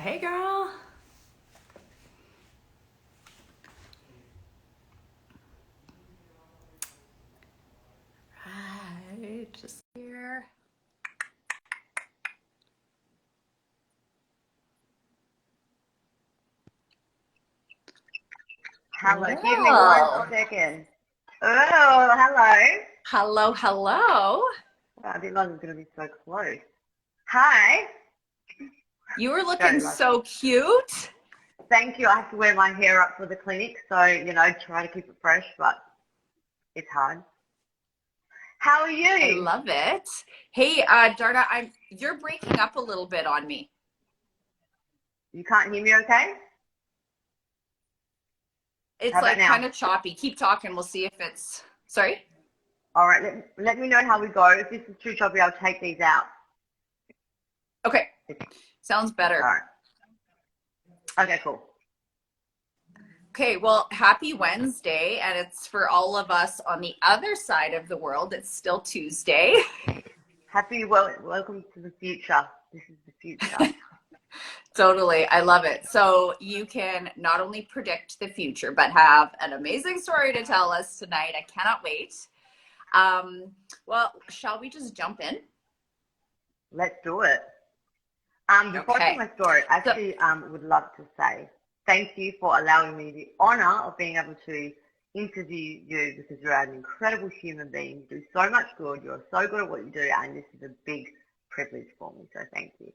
Hey, girl. Right, just here. Hello, give me one Well, second. Oh, hello. hello, hello. I didn't know it was going to be so close. Hi. You were looking Very lucky. so cute. Thank you. I have to wear my hair up for the clinic, so, try to keep it fresh, but it's hard. How are I you? love it. Hey, Darna, you're breaking up a little bit on me. You can't hear me okay? It's How about like now? kind of choppy. Keep talking. We'll see if it's. Sorry? All right, let me know how we go. If this is too choppy, I'll take these out. Okay. Sounds All better. right. Okay, cool. Okay, well, happy Wednesday, and it's for all of us on the other side of the world. It's still Tuesday. Welcome to the future. This is the future. Totally. I love it. So you can not only predict the future, but have an amazing story to tell us tonight. I cannot wait. Well, shall we just jump in? Let's do it. Before I tell Okay. my story, I So, actually would love to say thank you for allowing me the honor of being able to interview you because you're an incredible human being. You do so much good. You're so good at what you do, and this is a big privilege for me. So thank you.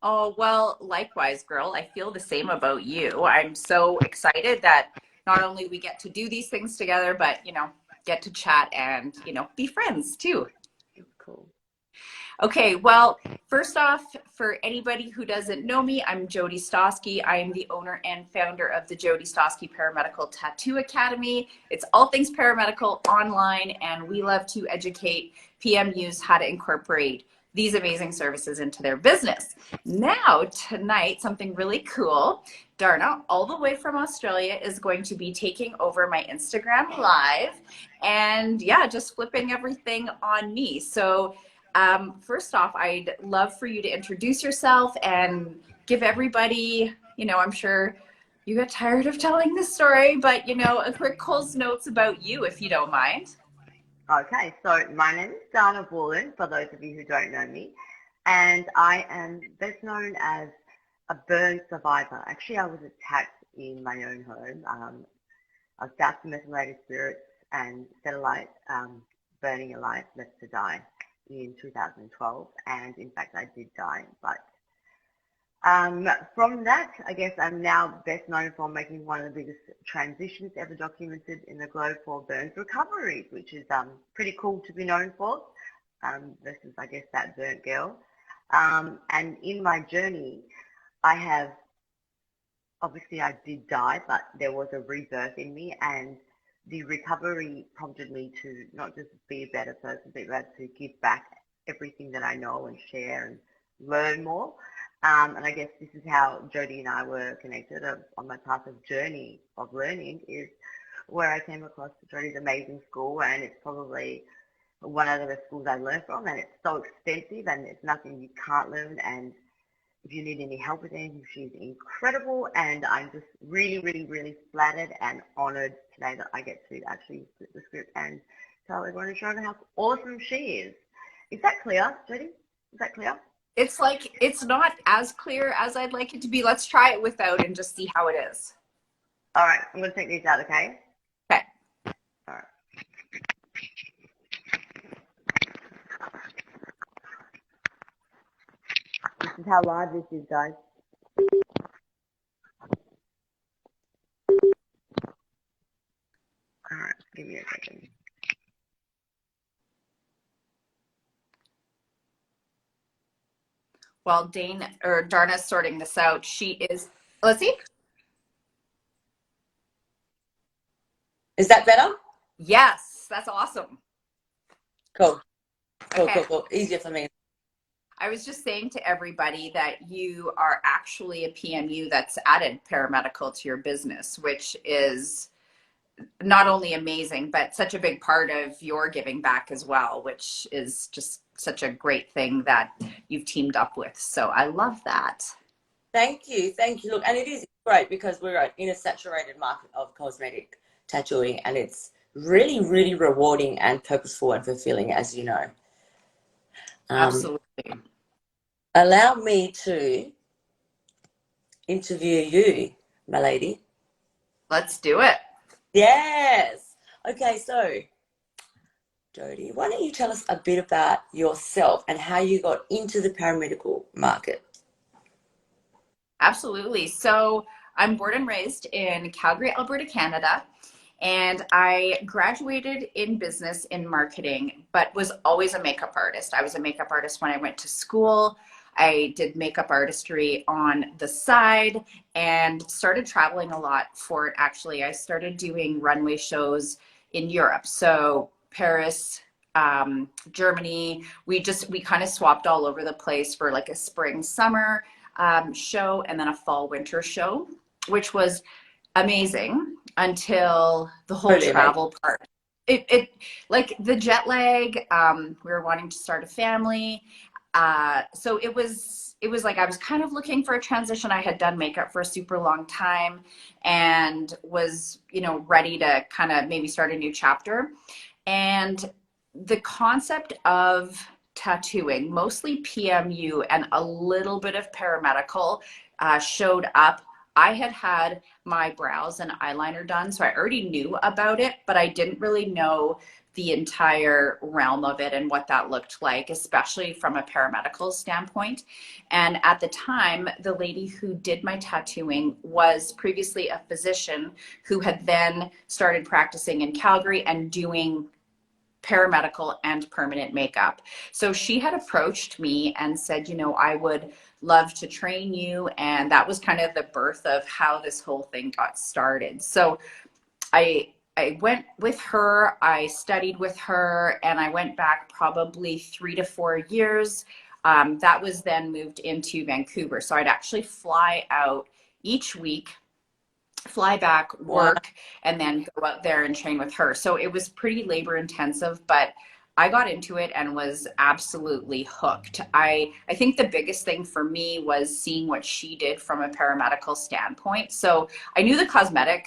oh, well, likewise, girl. I feel the same about you. I'm so excited that not only we get to do these things together, but, get to chat and, be friends too. It's cool. Okay, well, first off, for anybody who doesn't know me, I'm Jody Stoski. I am the owner and founder of the Jody Stoski Paramedical Tattoo Academy. It's all things paramedical online, and we love to educate PMUs how to incorporate these amazing services into their business. Now, tonight, something really cool. Darna, all the way from Australia, is going to be taking over my Instagram live and yeah, just flipping everything on me. So first off, I'd love for you to introduce yourself and give everybody, I'm sure you got tired of telling this story, but, a quick Coles Notes about you, if you don't mind. Okay, so my name is Dana Vulin, for those of you who don't know me, and I am best known as a burn survivor. Actually, I was attacked in my own home. I was doused with methylated spirits and set alight, burning alive, left to die in 2012, and in fact I did die, but from that, I guess I'm now best known for making one of the biggest transitions ever documented in the globe for burns recovery, which is pretty cool to be known for, versus, I guess, that burnt girl. And in my journey, I have, obviously I did die, but there was a rebirth in me, and the recovery prompted me to not just be a better person, but to give back everything that I know and share and learn more. And I guess this is how Jody and I were connected on my path of journey of learning is where I came across Jody's amazing school, and it's probably one of the best schools I learned from, and it's so extensive and it's nothing you can't learn, and if you need any help with anything, she's incredible, and I'm just really, really, really flattered and honoured today that I get to actually flip the script and tell everyone and show them how awesome she is. Is that clear, Jody? Is that clear? It's like, it's not as clear as I'd like it to be. Let's try it without and just see how it is. All right, I'm going to take these out, okay? Okay. All right. This is how live this is, guys. All right, give me a second. While Darna's sorting this out, let's see. Is that better? Yes, that's awesome. Cool. Okay. Cool. Easier for me. I was just saying to everybody that you are actually a PMU that's added paramedical to your business, which is not only amazing, but such a big part of your giving back as well, which is just such a great thing that you've teamed up with. So I love that. Thank you. Thank you. Look, and it is great because we're in a saturated market of cosmetic tattooing, and it's really, really rewarding and purposeful and fulfilling, as you know. Absolutely. Allow me to interview you, my lady. Let's do it. Yes. Okay, so Jody, why don't you tell us a bit about yourself and how you got into the paramedical market? Absolutely. So I'm born and raised in Calgary, Alberta, Canada, and I graduated in business in marketing, but was always a makeup artist. I was a makeup artist when I went to school. I did makeup artistry on the side and started traveling a lot for it. Actually, I started doing runway shows in Europe. So Paris, Germany, we kind of swapped all over the place for like a spring, summer show and then a fall winter show, which was amazing until the whole Totally amazing. travel part. It like the jet lag. We were wanting to start a family, so it was like I was kind of looking for a transition. I had done makeup for a super long time and was ready to kind of maybe start a new chapter. And the concept of tattooing, mostly PMU and a little bit of paramedical, showed up. I had my brows and eyeliner done, so I already knew about it, but I didn't really know the entire realm of it and what that looked like, especially from a paramedical standpoint. And at the time, the lady who did my tattooing was previously a physician who had then started practicing in Calgary and doing paramedical and permanent makeup. So she had approached me and said, I would love to train you. And that was kind of the birth of how this whole thing got started. So I went with her, I studied with her, and I went back probably 3 to 4 years. That was then moved into Vancouver. So I'd actually fly out each week, fly back, work, and then go out there and train with her. So it was pretty labor intensive, but I got into it and was absolutely hooked. I think the biggest thing for me was seeing what she did from a paramedical standpoint. So I knew the cosmetic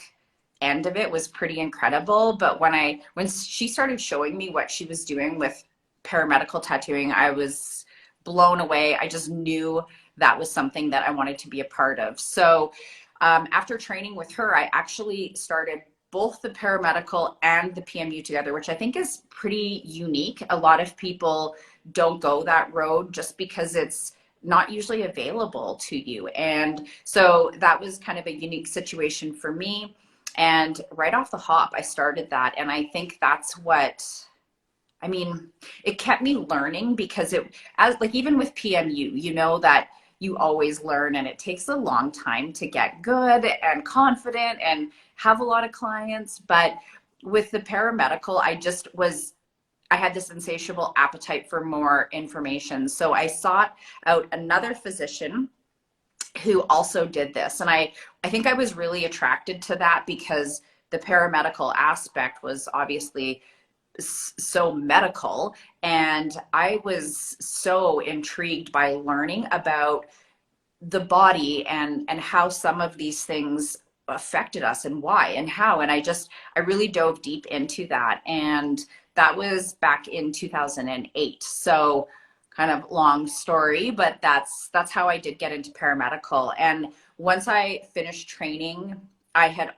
end of it was pretty incredible, but when she started showing me what she was doing with paramedical tattooing, I was blown away. I just knew that was something that I wanted to be a part of. So after training with her, I actually started both the paramedical and the PMU together, which I think is pretty unique. A lot of people don't go that road just because it's not usually available to you. And so that was kind of a unique situation for me. And right off the hop, I started that. And I think that's it kept me learning because even with PMU, that you always learn and it takes a long time to get good and confident and have a lot of clients. But with the paramedical, I had this insatiable appetite for more information. So I sought out another physician who also did this. And I think I was really attracted to that because the paramedical aspect was obviously so medical, and I was so intrigued by learning about the body and how some of these things affected us and why and how. And I really dove deep into that, and that was back in 2008. So kind of long story, but that's how I did get into paramedical. And once I finished training, I had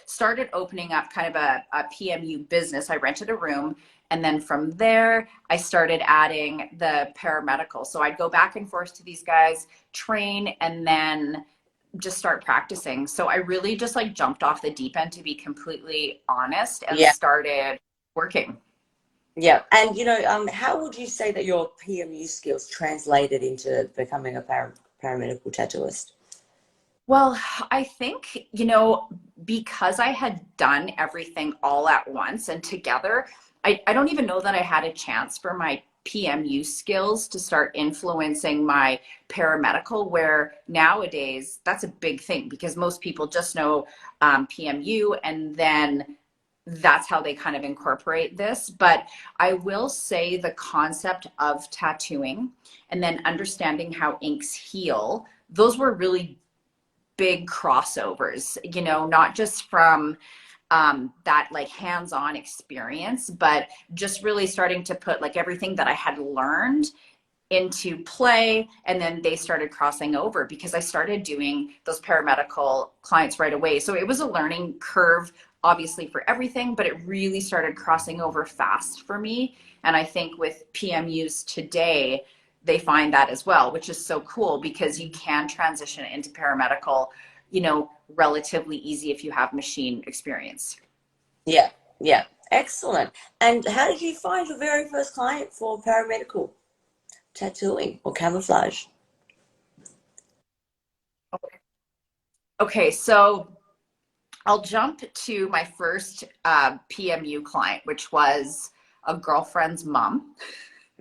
started opening up kind of a PMU business. I rented a room, and then from there, I started adding the paramedical. So I'd go back and forth to these guys, train, and then just start practicing. So I really just jumped off the deep end, to be completely honest, and started working. Yeah. And, how would you say that your PMU skills translated into becoming a paramedical tattooist? Well, I think, because I had done everything all at once and together, I don't even know that I had a chance for my PMU skills to start influencing my paramedical, where nowadays that's a big thing because most people just know PMU, and then that's how they kind of incorporate this. But I will say the concept of tattooing and then understanding how inks heal those were really big crossovers, you know, not just from that like hands-on experience, but just really starting to put like everything that I had learned into play. And then they started crossing over because I started doing those paramedical clients right away. So it was a learning curve, obviously, for everything, but it really started crossing over fast for me. And I think with PMUs today, they find that as well, which is so cool because you can transition into paramedical, you know, relatively easy if you have machine experience. Yeah, yeah. Excellent. And how did you find your very first client for paramedical tattooing or camouflage? Okay, so I'll jump to my first PMU client, which was a girlfriend's mom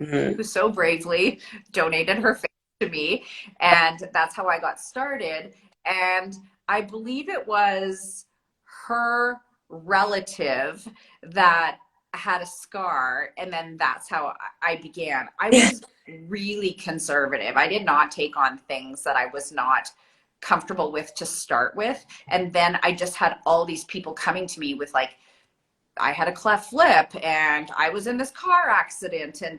Mm-hmm. who so bravely donated her face to me. And that's how I got started. And I believe it was her relative that had a scar. And then that's how I began. I was really conservative. I did not take on things that I was not comfortable with to start with. And then I just had all these people coming to me with like, I had a cleft lip and I was in this car accident, and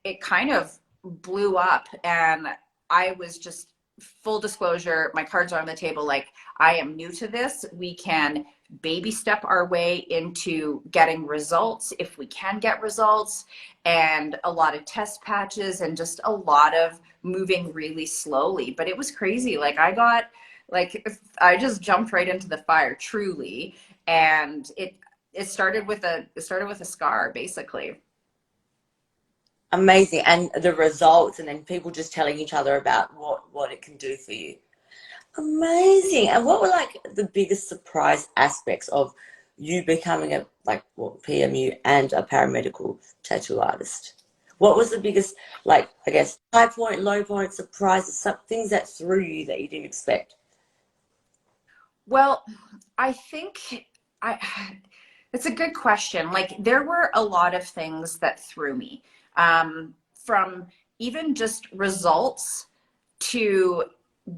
it kind of blew up. And I was just, full disclosure, my cards are on the table, like I am new to this. We can baby step our way into getting results if we can get results, and a lot of test patches and just a lot of moving really slowly. But it was crazy. Like I just jumped right into the fire, truly. And it started with a scar, basically. Amazing. And the results, and then people just telling each other about what it can do for you. Amazing. And what were like the biggest surprise aspects of you becoming a PMU and a paramedical tattoo artist? What was the biggest, like, I guess, high point, low point, surprises, some things that threw you that you didn't expect? Well, I think I it's a good question. Like there were a lot of things that threw me, from even just results to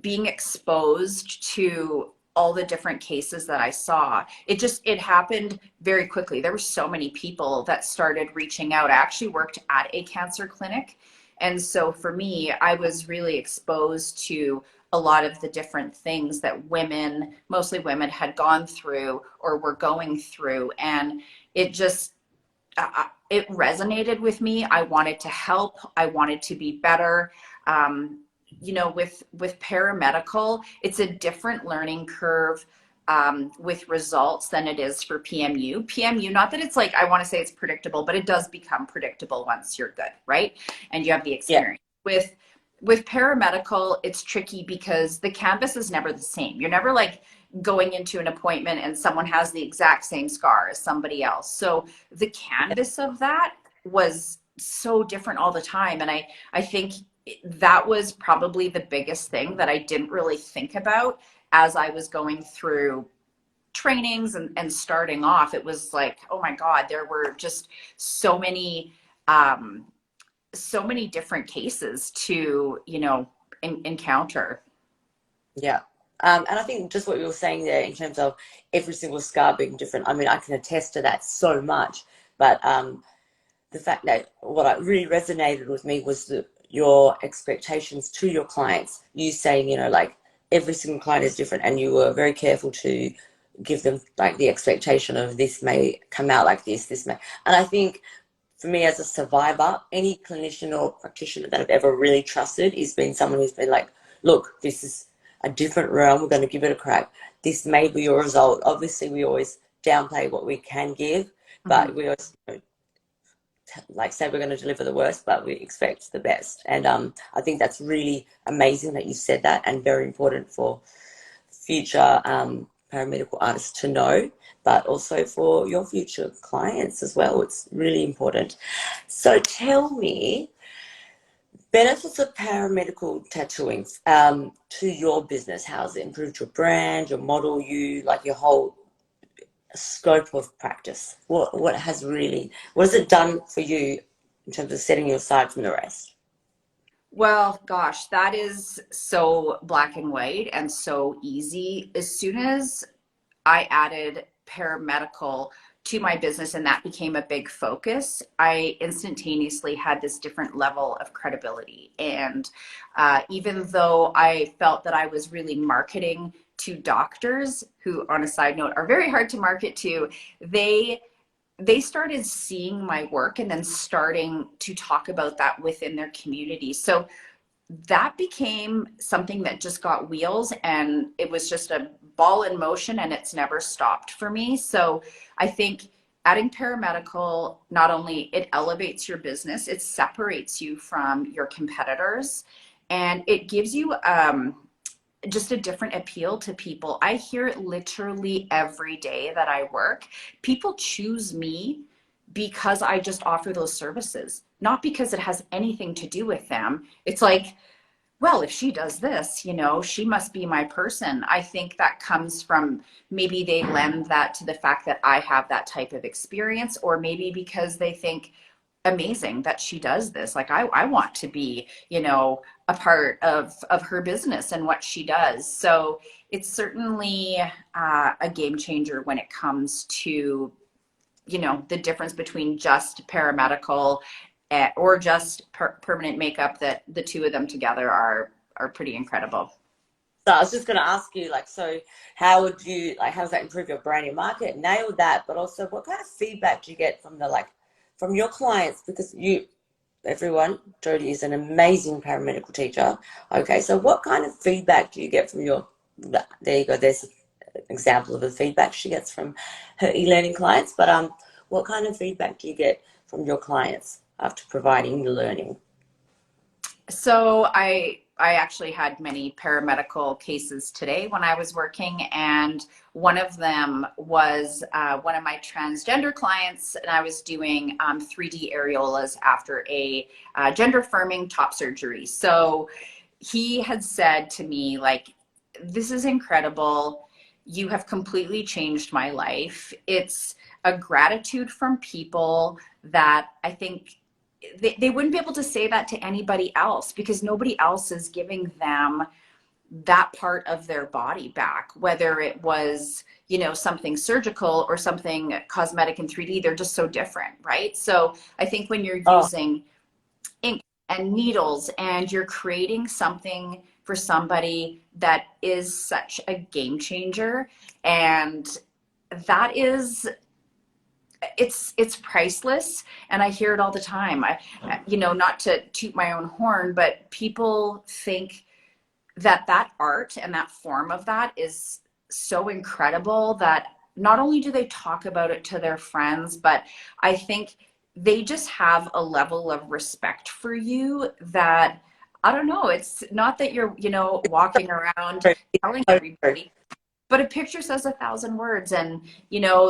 being exposed to all the different cases that I saw. It happened very quickly. There were so many people that started reaching out. I actually worked at a cancer clinic. And so for me, I was really exposed to a lot of the different things that women, mostly women, had gone through or were going through. And it just, it resonated with me. I wanted to help. I wanted to be better. You know, with paramedical, it's a different learning curve with results than it is for PMU. PMU, not that it's like, I want to say it's predictable, but it does become predictable once you're good, right? And you have the Yeah. experience. With paramedical, it's tricky because the canvas is never the same. You're never like going into an appointment and someone has the exact same scar as somebody else. So the canvas of that was so different all the time. And I think that was probably the biggest thing that I didn't really think about as I was going through trainings and starting off. It was like, oh my God, there were just um, so many different cases to, you know, encounter. Yeah. And I think just what you were saying there in terms of every single scar being different, I mean, I can attest to that so much. But the fact that what really resonated with me was your expectations to your clients. You saying, you know, like every single client is different, and you were very careful to give them like the expectation of this may come out like this may. And I think for me as a survivor, any clinician or practitioner that I've ever really trusted has been someone who's been like, look, this is a different realm. We're going to give it a crack. This may be your result. Obviously, we always downplay what we can give, but we always, you know, like say we're going to deliver the worst, but we expect the best. And I think that's really amazing that you said that, and very important for future paramedical artists to know, but also for your future clients as well. It's really important. So tell me, benefits of paramedical tattooing to your business. How's it improved your brand, your model, like your whole scope of practice? What has it done for you in terms of setting you aside from the rest? Well, gosh, that is so black and white and so easy. As soon as I added paramedical to my business and that became a big focus, I instantaneously had this different level of credibility. And even though I felt that I was really marketing to doctors, who, on a side note, are very hard to market to, they they started seeing my work and then starting to talk about that within their community. So that became something that just got wheels, and it was just a ball in motion, and it's never stopped for me. So I think adding paramedical, not only it elevates your business, it separates you from your competitors, and it gives you just a different appeal to people. I hear it literally every day that I work. People choose me because I just offer those services, not because it has anything to do with them. It's like, well, if she does this, she must be my person. I think that comes from, maybe they lend that to the fact that I have that type of experience, or maybe because they think, amazing that she does this. Like, I want to be, a part of her business and what she does. So it's certainly a game changer when it comes to, the difference between just paramedical or just permanent makeup, that the two of them together are pretty incredible. So I was just going to ask you, like, so how would you, like, how does that improve your brand and market? Nailed that, but also what kind of feedback do you get from from your clients? Because everyone, Jody is an amazing paramedical teacher. Okay, so what kind of feedback do you get from there you go, there's an example of the feedback she gets from her e-learning clients, but what kind of feedback do you get from your clients after providing the learning? So I actually had many paramedical cases today when I was working, and one of them was one of my transgender clients, and I was doing 3D areolas after a gender affirming top surgery. So he had said to me, like, this is incredible. You have completely changed my life. It's a gratitude from people that I think they wouldn't be able to say that to anybody else, because nobody else is giving them that part of their body back, whether it was, something surgical or something cosmetic in 3D. They're just so different, right? So I think when you're Oh, using ink and needles and you're creating something for somebody that is such a game changer, and that is, it's priceless. And I hear it all the time. Not to toot my own horn, but people think that art and that form of that is so incredible that not only do they talk about it to their friends, but I think they just have a level of respect for you that, I don't know, it's not that you're, walking around telling everybody, but a picture says 1,000 words. And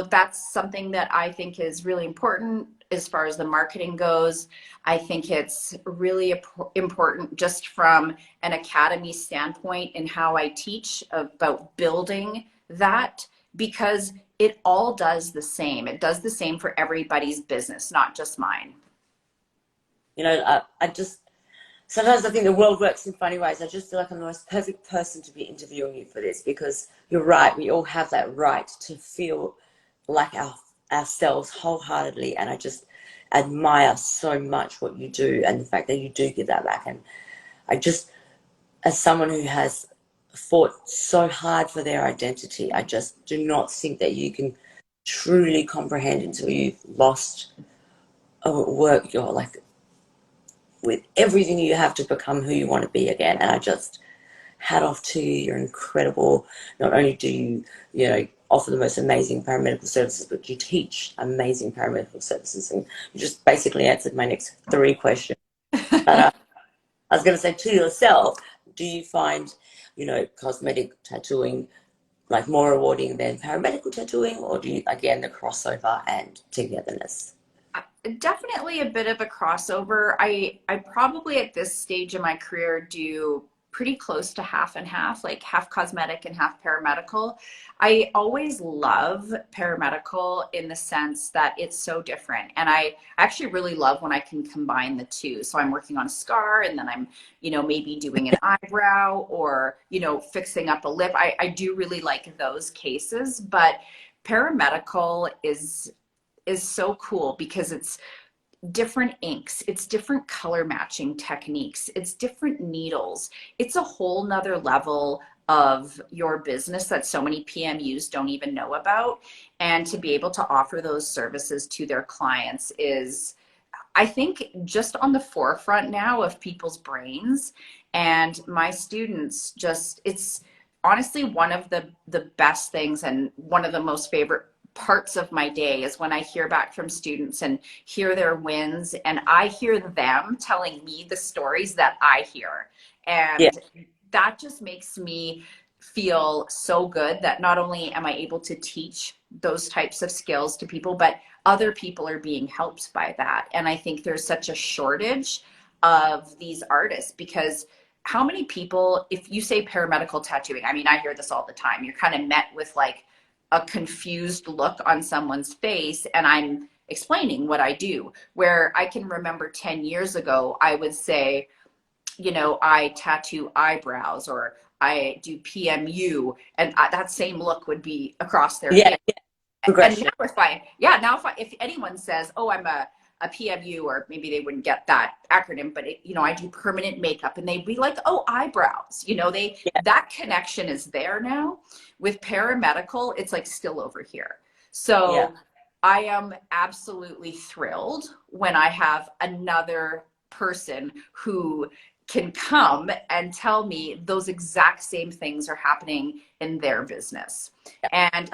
that's something that I think is really important as far as the marketing goes. I think it's really important just from an academy standpoint in how I teach about building that, because it all does the same. It does the same for everybody's business, not just mine. I just sometimes I think the world works in funny ways. I just feel like I'm the most perfect person to be interviewing you for this, because you're right. We all have that right to feel like ourselves wholeheartedly. And I just admire so much what you do and the fact that you do give that back. And I just, as someone who has fought so hard for their identity, I just do not think that you can truly comprehend until you've lost work your like with everything you have to become who you want to be again. And I just hat off to you. You're incredible. Not only do you offer the most amazing paramedical services, but you teach amazing paramedical services. And you just basically answered my next three questions. But I was going to say, to yourself, do you find, cosmetic tattooing like more rewarding than paramedical tattooing, or do you, again, the crossover and togetherness? Definitely a bit of a crossover. I probably at this stage in my career do pretty close to half and half, like half cosmetic and half paramedical. I always love paramedical in the sense that it's so different. And I actually really love when I can combine the two. So I'm working on a scar and then I'm, maybe doing an eyebrow or, fixing up a lip. I do really like those cases, but paramedical is so cool because it's different inks, it's different color matching techniques, it's different needles. It's a whole nother level of your business that so many PMUs don't even know about. And to be able to offer those services to their clients is, I think, just on the forefront now of people's brains. And my students it's honestly one of the best things and one of the most favorite parts of my day is when I hear back from students and hear their wins, and I hear them telling me the stories that I hear. And that just makes me feel so good that not only am I able to teach those types of skills to people, but other people are being helped by that. And I think there's such a shortage of these artists, because how many people, if you say paramedical tattooing, I mean, I hear this all the time. You're kind of met with like a confused look on someone's face, and I'm explaining what I do. Where I can remember 10 years ago, I would say, I tattoo eyebrows or I do PMU, and that same look would be across their face. And now if anyone says, oh, I'm a PMU, or maybe they wouldn't get that acronym, but I do permanent makeup, and they'd be like, oh, eyebrows, that connection is there now. With paramedical, it's like still over here. So I am absolutely thrilled when I have another person who can come and tell me those exact same things are happening in their business. And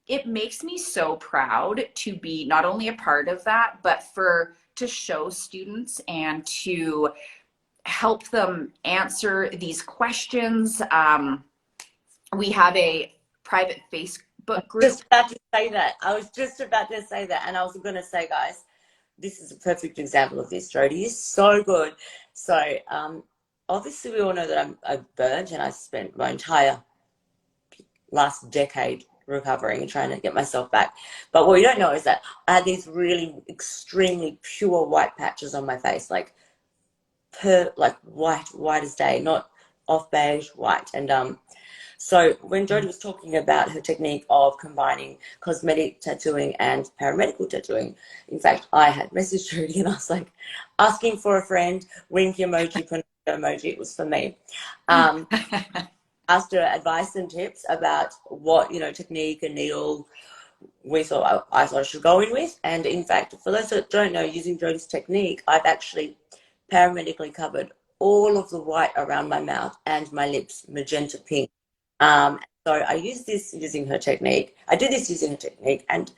it makes me so proud to be not only a part of that, but to show students and to help them answer these questions. We have a private Facebook group. I was just about to say that. And I was going to say, guys, this is a perfect example of this. Jody is so good. So obviously we all know that I'm burnt, and I spent my entire last decade recovering and trying to get myself back. But what you don't know is that I had these really extremely pure white patches on my face, like white as day, not off beige, white. And so when Jody was talking about her technique of combining cosmetic tattooing and paramedical tattooing, in fact, I had messaged Jody and I was like, asking for a friend, wink emoji, pinocchio emoji, it was for me. Asked her advice and tips about what, technique and needle I thought I should go in with. And in fact, for those that don't know, using Jody's technique, I've actually paramedically covered all of the white around my mouth and my lips magenta pink. So I used this using her technique. I did this using her technique, and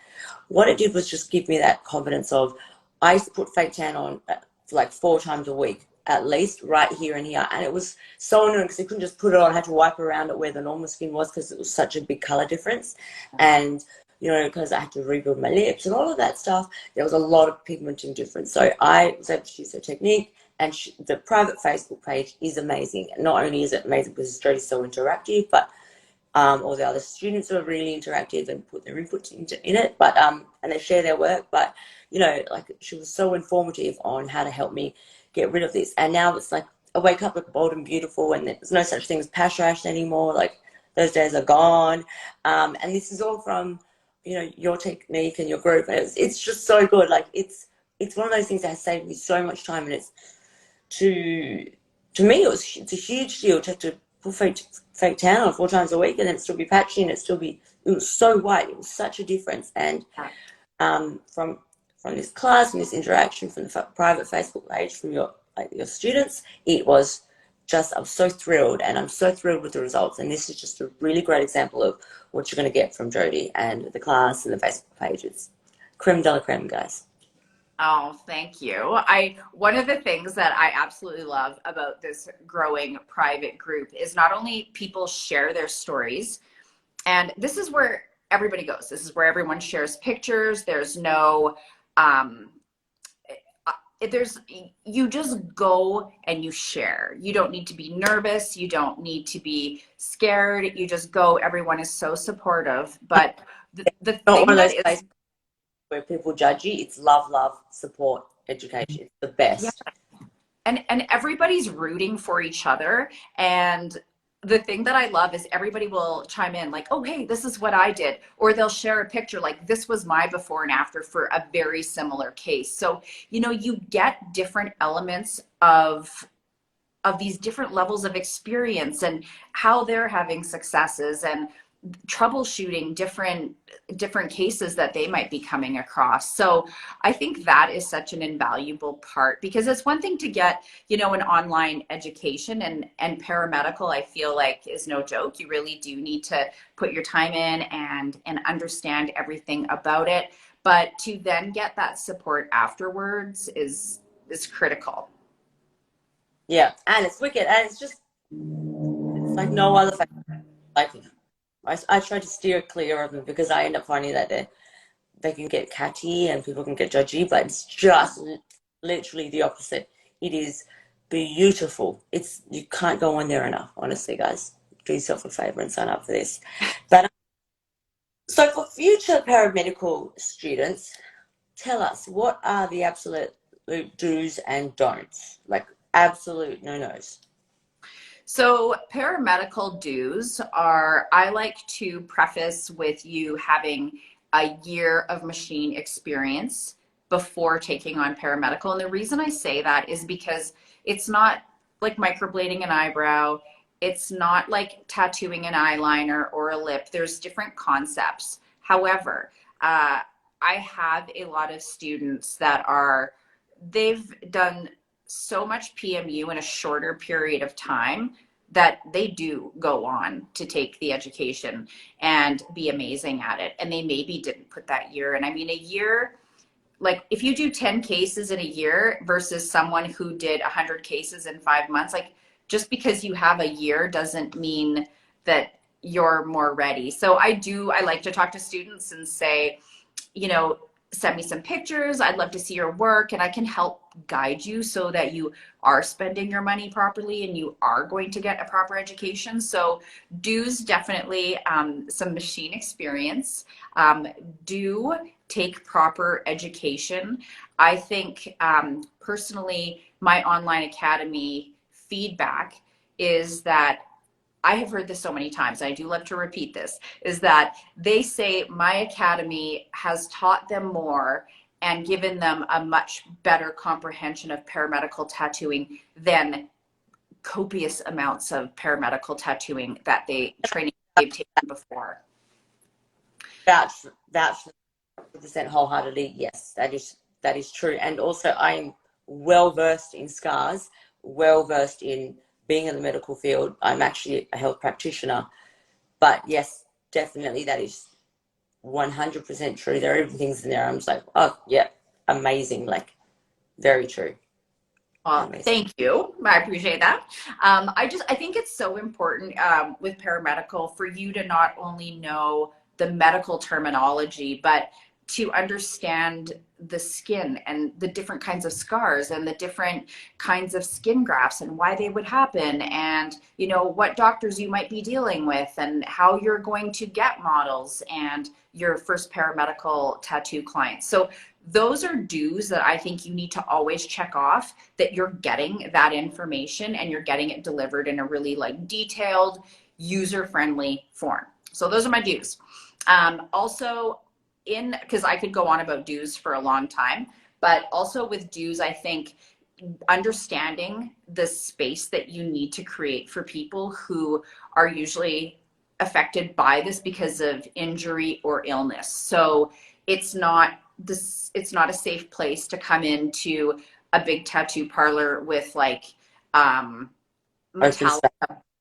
what it did was just give me that confidence of, I used to put fake tan on like 4 times a week, at least, right here and here. And it was so annoying because I couldn't just put it on. I had to wipe around it where the normal skin was because it was such a big color difference. And, because I had to rebuild my lips and all of that stuff, there was a lot of pigmenting difference. So I was able to use her technique, and the private Facebook page is amazing. Not only is it amazing because Jody's so interactive, but all the other students are really interactive and put their input in it, but and they share their work. But she was so informative on how to help me get rid of this. And now it's like I wake up look bold and beautiful, and there's no such thing as patch rash anymore. Like those days are gone. And this is all from your technique and your group, and it's just so good. Like it's one of those things that has saved me so much time, and it's to me it's a huge deal to have to put fake tan on 4 times a week and then it still be patchy, and it was so white. It was such a difference. And from this class and this interaction from the private Facebook page from your students, it was just, I'm so thrilled, and I'm so thrilled with the results. And this is just a really great example of what you're going to get from Jody and the class and the Facebook page. It's creme de la creme, guys. Oh, thank you. One of the things that I absolutely love about this growing private group is not only people share their stories, and this is where everybody goes. This is where everyone shares pictures. There's no, you just go and you share. You don't need to be nervous. You don't need to be scared. You just go. Everyone is so supportive. But the Not one thing of that those is, places where people judge you. It's love, love, support, education. It's the yeah, best. and everybody's rooting for each other. And the thing that I love is everybody will chime in like, oh, hey, this is what I did. Or they'll share a picture like, this was my before and after for a very similar case. So, you get different elements of these different levels of experience and how they're having successes and troubleshooting different cases that they might be coming across. So I think that is such an invaluable part, because it's one thing to get, an online education, and paramedical, I feel like, is no joke. You really do need to put your time in and understand everything about it. But to then get that support afterwards is critical. Yeah, and it's wicked, and it's like no other. Like I try to steer clear of them because I end up finding that they can get catty and people can get judgy, but it's just literally the opposite. It is beautiful. You can't go on there enough, honestly, guys. Do yourself a favor and sign up for this. But so for future paramedical students, tell us, what are the absolute do's and don'ts? Like absolute no-nos. So, paramedical dues are, I like to preface with you having a year of machine experience before taking on paramedical. And the reason I say that is because it's not like microblading an eyebrow, it's not like tattooing an eyeliner or a lip. There's different concepts. However, I have a lot of students that they've done so much PMU in a shorter period of time that they do go on to take the education and be amazing at it. And they maybe didn't put that year in. I mean, a year, like if you do 10 cases in a year versus someone who did 100 cases in 5 months, like just because you have a year doesn't mean that you're more ready. So I like to talk to students and say, send me some pictures. I'd love to see your work, and I can help guide you so that you are spending your money properly and you are going to get a proper education. So do's definitely some machine experience. Do take proper education. I think personally, my online academy feedback is that I have heard this so many times, and I do love to repeat this, is that they say my academy has taught them more and given them a much better comprehension of paramedical tattooing than copious amounts of paramedical tattooing that training they've taken before. Vouch 100% wholeheartedly. Yes, that is true. And also, I'm well versed in scars, well versed in being in the medical field. I'm actually a health practitioner, but yes, definitely that is 100% true. There are everything's in there. I'm just like, oh yeah, amazing, like very true. Well, thank you. I appreciate that. I think it's so important with paramedical for you to not only know the medical terminology, but to understand the skin and the different kinds of scars and the different kinds of skin grafts and why they would happen, and what doctors you might be dealing with and how you're going to get models and your first paramedical tattoo clients. So those are dues that I think you need to always check off, that you're getting that information and you're getting it delivered in a really detailed, user-friendly form. So those are my dues. Also, because I could go on about dues for a long time, but also with dues, I think understanding the space that you need to create for people who are usually affected by this because of injury or illness. So it's not a safe place to come into a big tattoo parlor with Metallica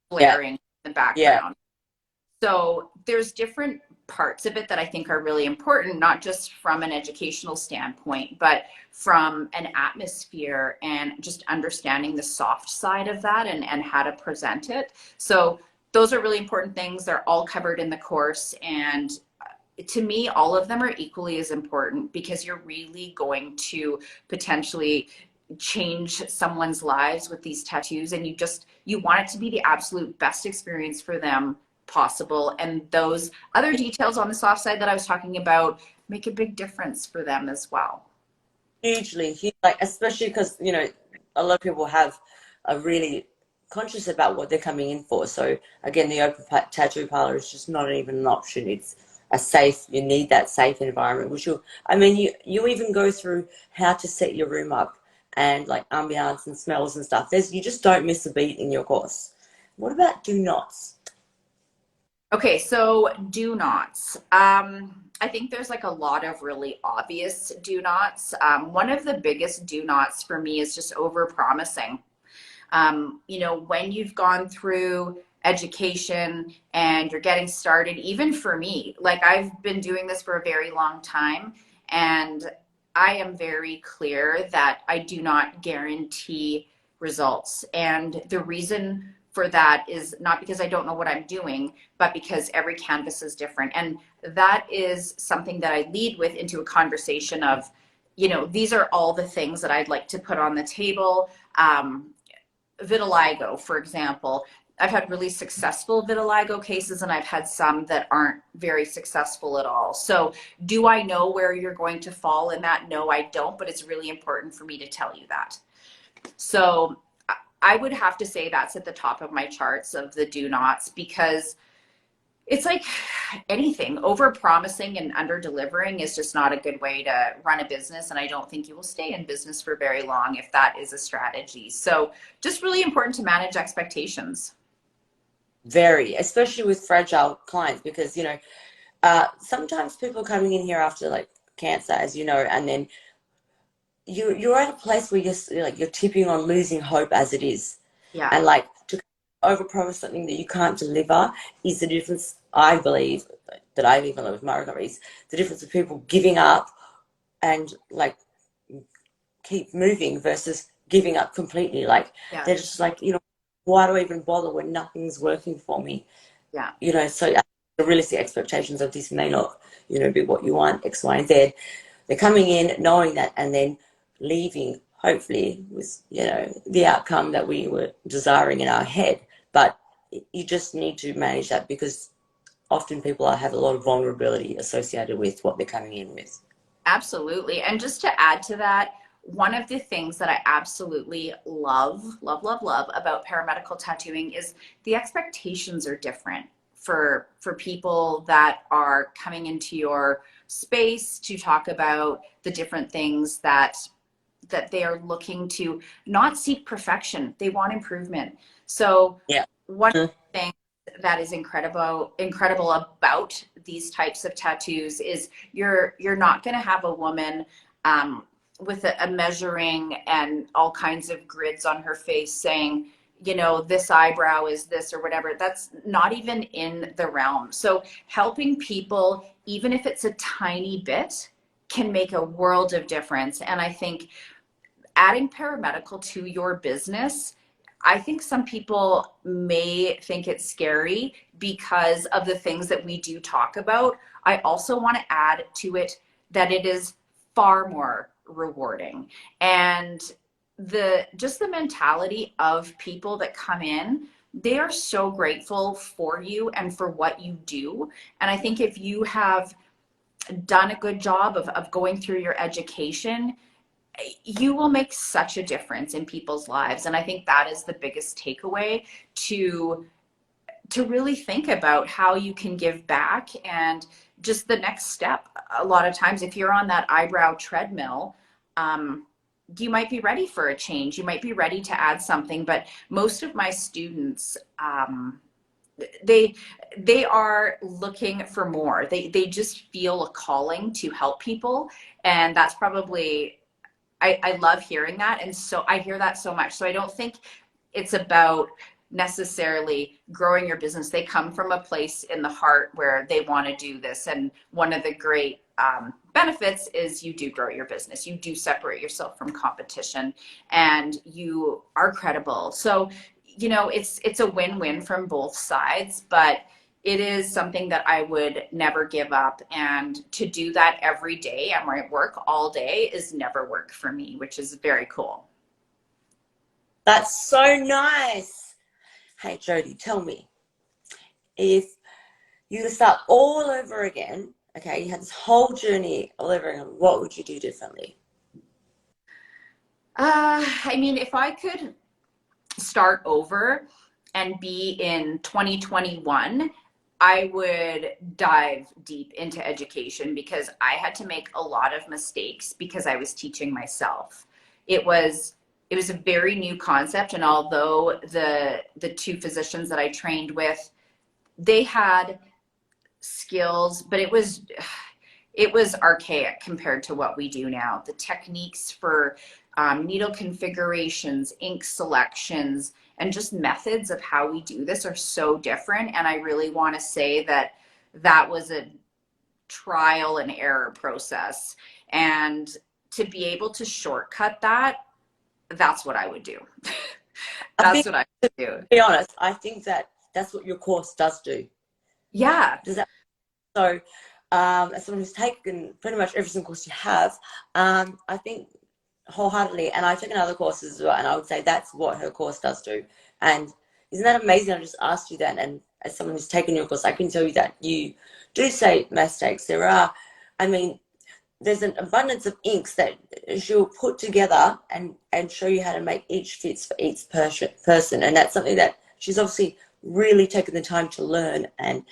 blaring in the background. So there's different parts of it that I think are really important, not just from an educational standpoint, but from an atmosphere and just understanding the soft side of that and how to present it. So those are really important things. They're all covered in the course. And to me, all of them are equally as important, because you're really going to potentially change someone's lives with these tattoos, and you want it to be the absolute best experience for them possible. And those other details on the soft side that I was talking about make a big difference for them as well. Hugely, like, especially because, you know, a lot of people have are really conscious about what they're coming in for. So again, the open tattoo parlor is just not even an option. It's a safe, you need that safe environment, which you even go through how to set your room up and like ambiance and smells and stuff. You just don't miss a beat in your course. What about do nots? Okay, so do nots. I think there's like a lot of really obvious do nots. One of the biggest do nots for me is just over promising. You know, when you've gone through education and you're getting started, even for me, like I've been doing this for a very long time, and I am very clear that I do not guarantee results. And the reason for that is not because I don't know what I'm doing, but because every canvas is different. And that is something that I lead with into a conversation of, you know, these are all the things that I'd like to put on the table. Vitiligo, for example. I've had really successful vitiligo cases, and I've had some that aren't very successful at all. So do I know where you're going to fall in that? No, I don't, but it's really important for me to tell you that. So I would have to say that's at the top of my charts of the do nots, because it's like anything, over promising and under delivering is just not a good way to run a business. And I don't think you will stay in business for very long if that is a strategy. So just really important to manage expectations. Very, especially with fragile clients, because, you know, sometimes people are coming in here after like cancer, as you know, and then you're at a place where you're tipping on losing hope as it is. Yeah. And like to overpromise something that you can't deliver is the difference, I believe, that I've even learned with my recoveries, the difference of people giving up and like keep moving versus giving up completely. Like they're just like, you know, why do I even bother when nothing's working for me? Yeah. You know, so the realistic expectations of this may not, you know, be what you want, X, Y, and Z. They're coming in knowing that and then leaving, hopefully, with, you know, the outcome that we were desiring in our head. But you just need to manage that, because often people have a lot of vulnerability associated with what they're coming in with. Absolutely. And just to add to that, one of the things that I absolutely love about paramedical tattooing is the expectations are different for people that are coming into your space to talk about the different things that they are looking to not seek perfection. They want improvement. So Yeah. one of the things that is incredible about these types of tattoos is you're not going to have a woman with a measuring and all kinds of grids on her face saying, you know, this eyebrow is this or whatever. That's not even in the realm. So helping people, even if it's a tiny bit, can make a world of difference. And I think adding paramedical to your business, I think some people may think it's scary because of the things that we do talk about. I also want to add to it that it is far more rewarding. And just the mentality of people that come in, they are so grateful for you and for what you do. And I think if you have done a good job of going through your education, you will make such a difference in people's lives. And I think that is the biggest takeaway, to really think about how you can give back. And just the next step, a lot of times if you're on that eyebrow treadmill, you might be ready for a change, you might be ready to add something. But most of my students, they are looking for more. They just feel a calling to help people. And that's probably, I love hearing that. And so I hear that so much. So I don't think it's about necessarily growing your business. They come from a place in the heart where they want to do this. And one of the great benefits is you do grow your business. You do separate yourself from competition and you are credible. So, you know, it's a win-win from both sides, but it is something that I would never give up. And to do that every day, I'm at work all day, is never work for me, which is very cool. That's so nice. Hey, Jody, tell me, if you could start all over again, okay, you had this whole journey all over again, what would you do differently? I mean, if I could start over and be in 2021, I would dive deep into education because I had to make a lot of mistakes because I was teaching myself. It was it was a very new concept, and although the two physicians that I trained with, they had skills, but it was archaic compared to what we do now. The techniques for needle configurations, ink selections, and just methods of how we do this are so different. And I really want to say that that was a trial and error process. And to be able to shortcut that, that's what I would do. I That's think, what I to would do. be honest, I think that that's what your course does do. Yeah. Does that so? As someone who's taken pretty much every single course you have, I think wholeheartedly, and I've taken other courses as well, and I would say that's what her course does do. And isn't that amazing? I just asked you that, and as someone who's taken your course, I can tell you that you do say mistakes. There are, I mean, there's an abundance of inks that she'll put together and show you how to make each fits for each person, and that's something that she's obviously really taken the time to learn. And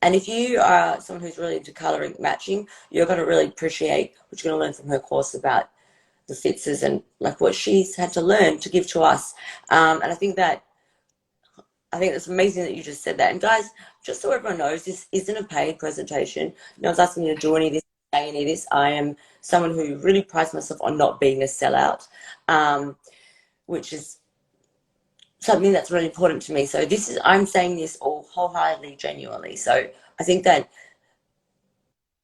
if you are someone who's really into coloring matching, you're going to really appreciate what you're going to learn from her course about the fixes and like what she's had to learn to give to us. And I think it's amazing that you just said that. And guys, just so everyone knows, this isn't a paid presentation. No one's asking me to do any of this, say any of this. I am someone who really prides myself on not being a sellout, which is something that's really important to me. So I'm saying this all wholeheartedly, genuinely. So I think that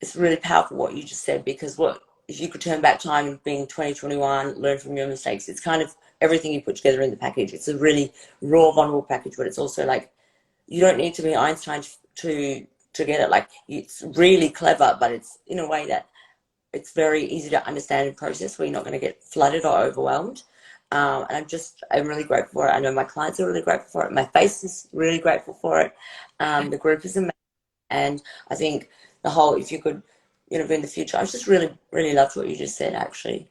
it's really powerful what you just said, because what if you could turn back time and being 2021, learn from your mistakes? It's kind of everything you put together in the package. It's a really raw, vulnerable package, but it's also like you don't need to be Einstein to get it. Like, it's really clever, but it's in a way that it's very easy to understand and process, where you're not going to get flooded or overwhelmed. And I'm really grateful for it. I know my clients are really grateful for it. My face is really grateful for it. The group is amazing. And I think if you could, be in the future, I just really, really loved what you just said, actually.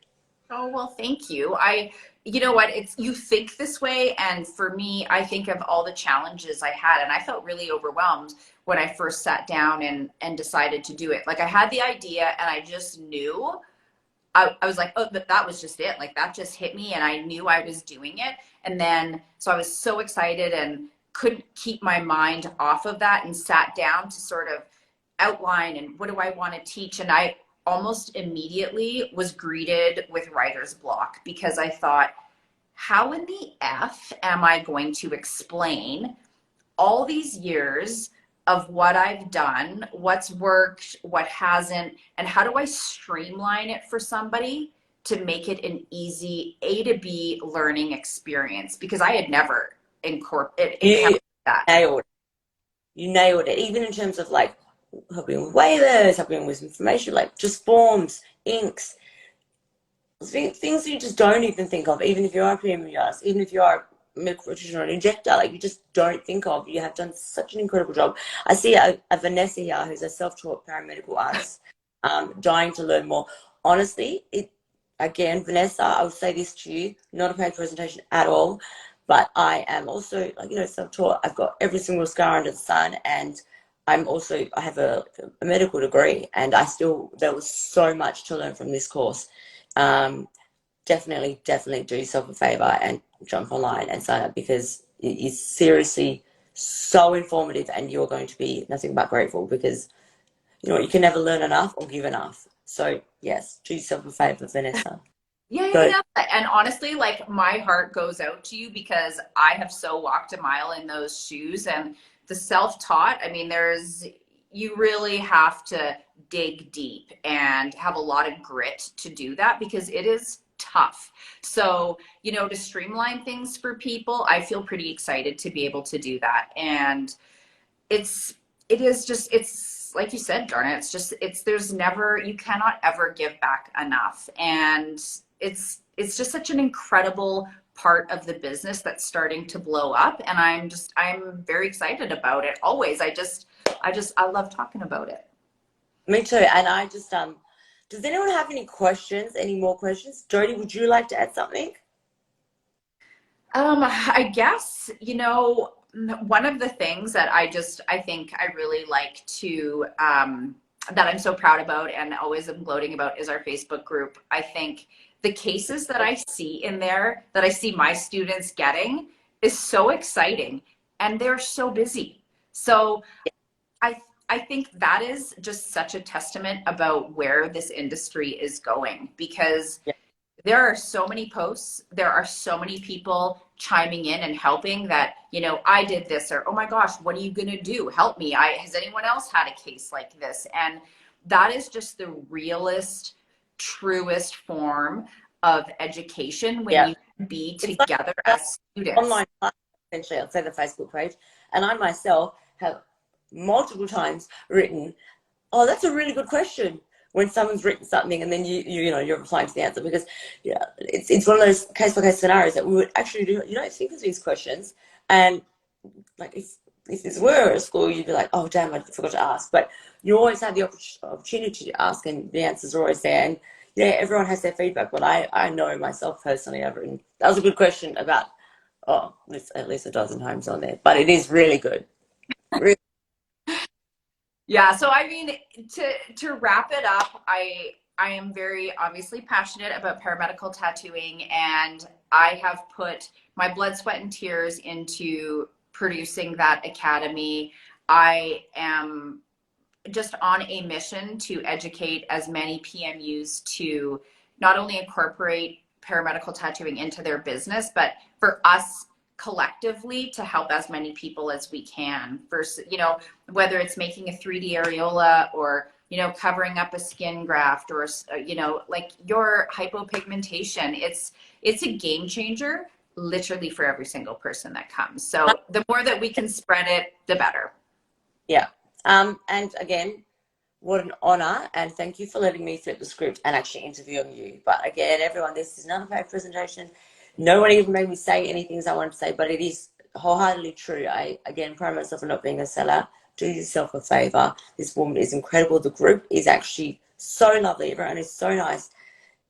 Oh, well, thank you. You know what, you think this way. And for me, I think of all the challenges I had, and I felt really overwhelmed when I first sat down and decided to do it. Like, I had the idea and I just knew, I was like, oh, that was just it. Like, that just hit me and I knew I was doing it. And then, so I was so excited and couldn't keep my mind off of that, and sat down to sort of outline and what do I want to teach. And I almost immediately was greeted with writer's block, because I thought, how in the F am I going to explain all these years of what I've done, what's worked, what hasn't, and how do I streamline it for somebody to make it an easy A to B learning experience? Because I had never You encountered that. nailed it. You nailed it. Even in terms of like helping with waivers, helping with information, like just forms, inks, things you just don't even think of, even if you are a PMERs, even if you are a medical practitioner or an injector, like you just don't think of. You have done such an incredible job. I see a Vanessa here who's a self-taught paramedical artist, dying to learn more. Honestly, again, Vanessa, I would say this to you, not a paid presentation at all, but I am also, self-taught. I've got every single scar under the sun, and I have a medical degree, and there was so much to learn from this course. Definitely do yourself a favor and jump online and sign up, because it is seriously so informative, and you're going to be nothing but grateful, because you can never learn enough or give enough. So yes, do yourself a favor, Vanessa. Yeah. And honestly, like, my heart goes out to you, because I have so walked a mile in those shoes. And the self-taught, I mean, you really have to dig deep and have a lot of grit to do that, because it is tough. So, to streamline things for people, I feel pretty excited to be able to do that. And it's like you said, Darna, you cannot ever give back enough. And it's just such an incredible part of the business that's starting to blow up, and I'm very excited about it always. I love talking about it. Me too. And I just does anyone have any questions? Any more questions? Jody, would you like to add something? I guess, one of the things that I think I really like to, that I'm so proud about and always am gloating about is our Facebook group. I think the cases that I see in there, that I see my students getting, is so exciting, and they're so busy. So I think that is just such a testament about where this industry is going, because Yeah. there are so many posts, there are so many people chiming in and helping that, I did this, or, oh my gosh, what are you going to do? Help me. Has anyone else had a case like this? And that is just the realest, truest form of education when Yeah. you can be It's like together as students. online class, essentially, I'd say the Facebook page. And I myself have multiple times written, oh, that's a really good question, when someone's written something and then you're replying to the answer, because it's one of those case by case scenarios that we would actually do. You don't think of these questions, and like if this were at school, you'd be like, oh damn, I forgot to ask. But you always have the opportunity to ask, and the answers are always there. And yeah, everyone has their feedback, but I know myself personally, I've written, that was a good question about, at least a dozen times on there, but it is really good. Really. Yeah, so I mean, to wrap it up, I am very obviously passionate about paramedical tattooing, and I have put my blood, sweat, and tears into producing that academy. I am just on a mission to educate as many PMUs to not only incorporate paramedical tattooing into their business, but for us collectively to help as many people as we can. First, whether it's making a 3D areola, or covering up a skin graft, or like your hypopigmentation, it's a game changer literally for every single person that comes. So the more that we can spread it, the better. Yeah. And again, what an honor, and thank you for letting me flip the script and actually interviewing you. But again, everyone, this is not a paid presentation. No one even made me say anything as I wanted to say, but it is wholeheartedly true. I, again, pride myself on not being a seller. Do yourself a favor. This woman is incredible. The group is actually so lovely. Everyone is so nice.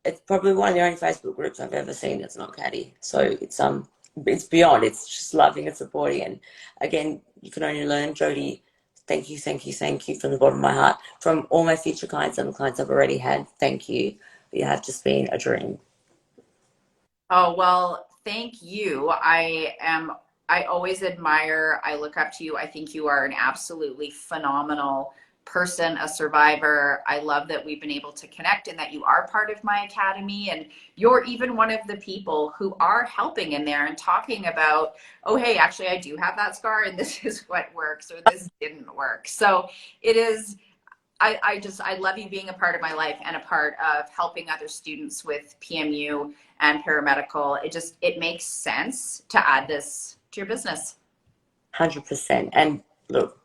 It's probably one of the only Facebook groups I've ever seen that's not catty. So it's beyond. It's just loving and supporting. And again, you can only learn. Jody, thank you, thank you, thank you from the bottom of my heart. From all my future clients and the clients I've already had, thank you. You have just been a dream. Oh, well, thank you. I always admire, I look up to you. I think you are an absolutely phenomenal person, a survivor. I love that we've been able to connect and that you are part of my academy, and you're even one of the people who are helping in there and talking about, oh, hey, actually I do have that scar and this is what works, or this didn't work. So it is, I love you being a part of my life and a part of helping other students with PMU and paramedical. It makes sense to add this to your business. 100%. And look,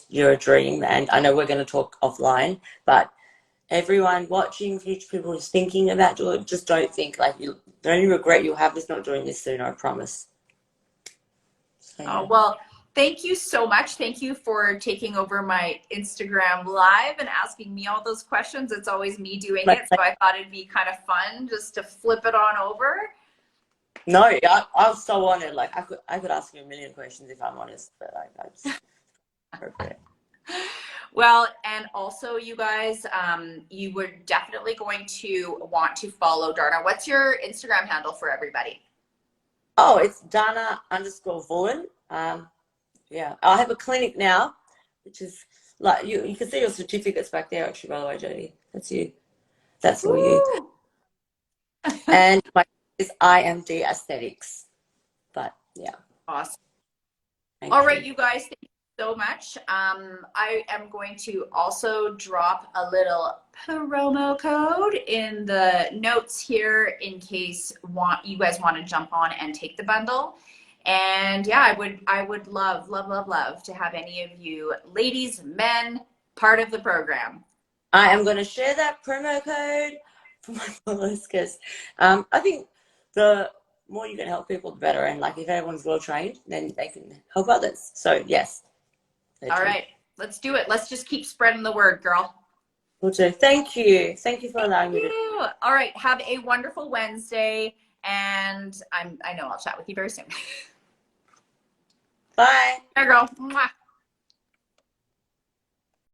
you're a dream. And I know we're going to talk offline, but everyone watching, future people who's thinking about doing it, just don't think like the only regret you'll have is not doing this sooner, I promise. So, yeah. Oh, well, thank you so much. Thank you for taking over my Instagram live and asking me all those questions. It's always me doing it, so I thought it'd be kind of fun just to flip it on over. No, I was so honored. Like I could ask you a million questions if I'm honest, but I just regret. Well, and also you guys, you were definitely going to want to follow Dana. What's your Instagram handle for everybody? Oh, it's Dana_Vulin. Yeah, I have a clinic now, which is like you can see your certificates back there. Actually, by the way, Jody, that's you. That's all you. And my is IMD Aesthetics. But yeah. Awesome. Thank All you. right, you guys, thank you so much. I am going to also drop a little promo code in the notes here in case you guys want to jump on and take the bundle. And yeah, I would love, love, love, love to have any of you ladies, men, part of the program. I am going to share that promo code for my followers because I think more you can help people, the better. And like if everyone's well trained, then they can help others. So yes. All right, let's do it. Let's just keep spreading the word, girl. Will do. Thank you. Thank you for allowing me to. All right, have a wonderful Wednesday, and I know I'll chat with you very soon. Bye. Bye, girl. Mwah.